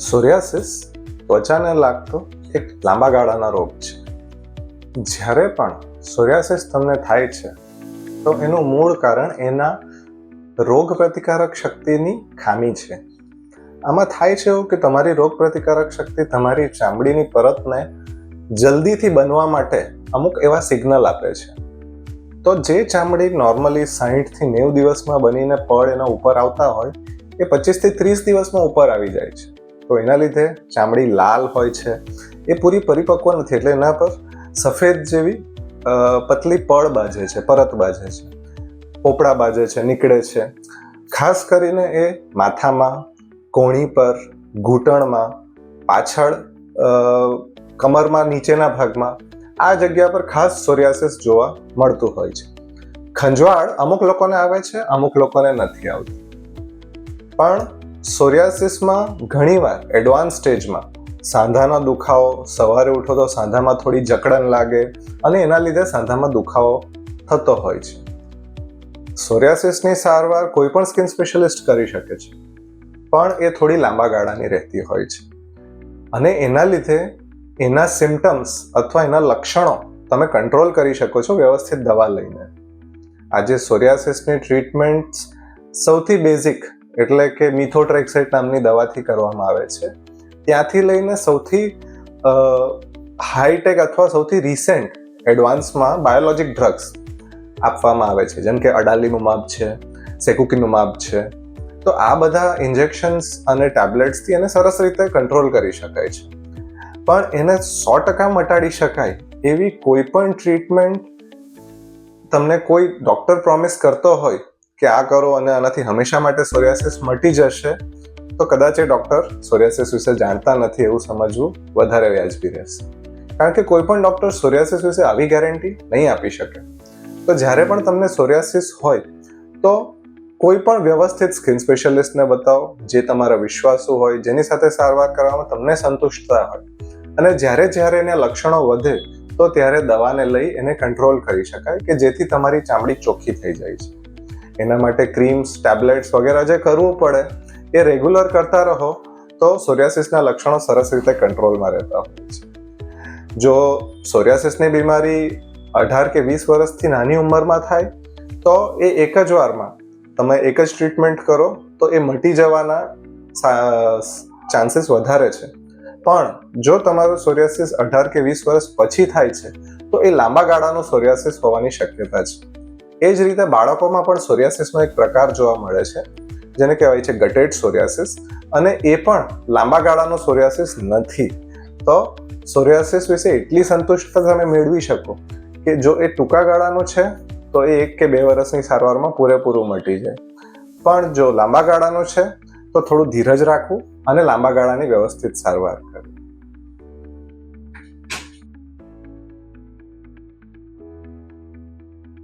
Psoriasis ત્વચાને લાગતો એક લાંબા ગાળાનો રોગ છે. જ્યારે પણ સોરિયાસિસ તમને થાય છે તો એનું મૂળ કારણ એના રોગ પ્રતિકારક શક્તિની ખામી છે. આમાં થાય છે એવું કે તમારી રોગ પ્રતિકારક શક્તિ તમારી ચામડીની પરતને જલ્દીથી બનવા માટે અમુક એવા સિગ્નલ આપે છે. તો જે ચામડી નોર્મલી 60 થી 90 દિવસમાં બનીને પડ એના ઉપર આવતા હોય એ 25 થી 30 દિવસમાં ઉપર આવી જાય છે. તો એના લીધે ચામડી લાલ હોય છે, એ પૂરી પરિપક્વ નથી, એટલે એના પર સફેદ જેવી પતલી પડ બાજે છે, પરત બાજે છે, પોપડા બાજે છે, નીકળે છે. ખાસ કરીને એ માથામાં, કોણી પર, ઘૂંટણમાં, પાછળ કમરમાં નીચેના ભાગમાં આ જગ્યા પર ખાસ સોરિયાસિસ જોવા મળતું હોય છે. ખંજવાળ અમુક લોકોને આવે છે, અમુક લોકોને નથી આવતી. પણ સોરિયાસિસમાં ઘણીવાર એડવાન્સ સ્ટેજમાં સાંધાનો દુખાવો, સવારે ઉઠો તો સાંધામાં થોડી જકડન લાગે અને એના લીધે સાંધામાં દુખાવો થતો હોય છે. સોરિયાસિસની સારવાર કોઈ પણ સ્કિન સ્પેશિયાલિસ્ટ કરી શકે છે, પણ એ થોડી લાંબા ગાળાની રહેતી હોય છે અને એના લીધે એના સિમ્ટમ્સ અથવા એના લક્ષણો તમે કંટ્રોલ કરી શકો છો વ્યવસ્થિત દવા લઈને. આજે સોરિયાસિસની ટ્રીટમેન્ટ સૌથી બેઝિક એટલે કે મિથોટ્રેક્સેટ નામની દવાથી કરવામાં આવે છે. ત્યાંથી લઈને સૌથી હાઈટેક અથવા સૌથી રિસેન્ટ એડવાન્સમાં બાયોલોજિક ડ્રગ્સ આપવામાં આવે છે, જેમ કે અડાલીમુમાબ છે, સેકુકીનુમાબ છે. તો આ બધા ઇન્જેક્શન્સ અને ટેબ્લેટ્સથી એને સરસ રીતે કંટ્રોલ કરી શકાય છે. પણ એને 100% મટાડી શકાય એવી કોઈ પણ ટ્રીટમેન્ટ તમને કોઈ ડૉક્ટર પ્રોમિસ કરતો હોય કે આ કરો અને આનાથી હંમેશા માટે સોરિયાસિસ મટી જશે, તો કદાચ એ ડૉક્ટર સોરિયાસિસ વિશે જાણતા નથી એવું સમજવું વધારે વ્યાજબી રહેશે. કારણ કે કોઈ પણ ડૉક્ટર સોરિયાસિસ વિશે આવી ગેરંટી નહીં આપી શકે. તો જ્યારે પણ તમને સોરિયાસિસ હોય તો કોઈ પણ વ્યવસ્થિત સ્કિન સ્પેશિયાલિસ્ટને બતાવો, જે તમારા વિશ્વાસુ હોય, જેની સાથે સારવાર કરવામાં તમને સંતુષ્ટતા હોય. અને જ્યારે એને લક્ષણો વધે તો ત્યારે દવાને લઈ એને કંટ્રોલ કરી શકાય કે જેથી તમારી ચામડી ચોખ્ખી થઈ જાય છે. એના માટે ક્રીમ્સ, ટેબ્લેટ્સ વગેરે જે કરવું પડે એ રેગ્યુલર કરતા રહો તો સોરિયાસિસના લક્ષણો સરસ રીતે કંટ્રોલમાં રહેતા હોય છે. જો સોરિયાસિસની બીમારી 18 કે 20 વર્ષથી નાની ઉંમરમાં થાય તો એ એક જ વારમાં તમે એક જ ટ્રીટમેન્ટ કરો તો એ મટી જવાના ચાન્સીસ વધારે છે. પણ જો તમારું સોરિયાસિસ 18 કે 20 વર્ષ પછી થાય છે તો એ લાંબા ગાળાનું સોરિયાસિસ હોવાની શક્યતા છે. એ જ રીતે બાળકોમાં પણ સોરિયાસિસનો એક પ્રકાર જોવા મળે છે જેને કહેવાય છે ગટેડ સોરિયાસિસ, અને એ પણ લાંબા ગાળાનું સોરિયાસિસ નથી. તો સોરિયાસિસ વિશે એટલી સંતુષ્ટતા તમે મેળવી શકો કે જો એ ટૂંકા ગાળાનું છે તો એ 1 કે 2 વર્ષની સારવારમાં પૂરેપૂરું મટી જાય. પણ જો લાંબા ગાળાનું છે તો થોડું ધીરજ રાખવું અને લાંબા ગાળાની વ્યવસ્થિત સારવાર કરવી.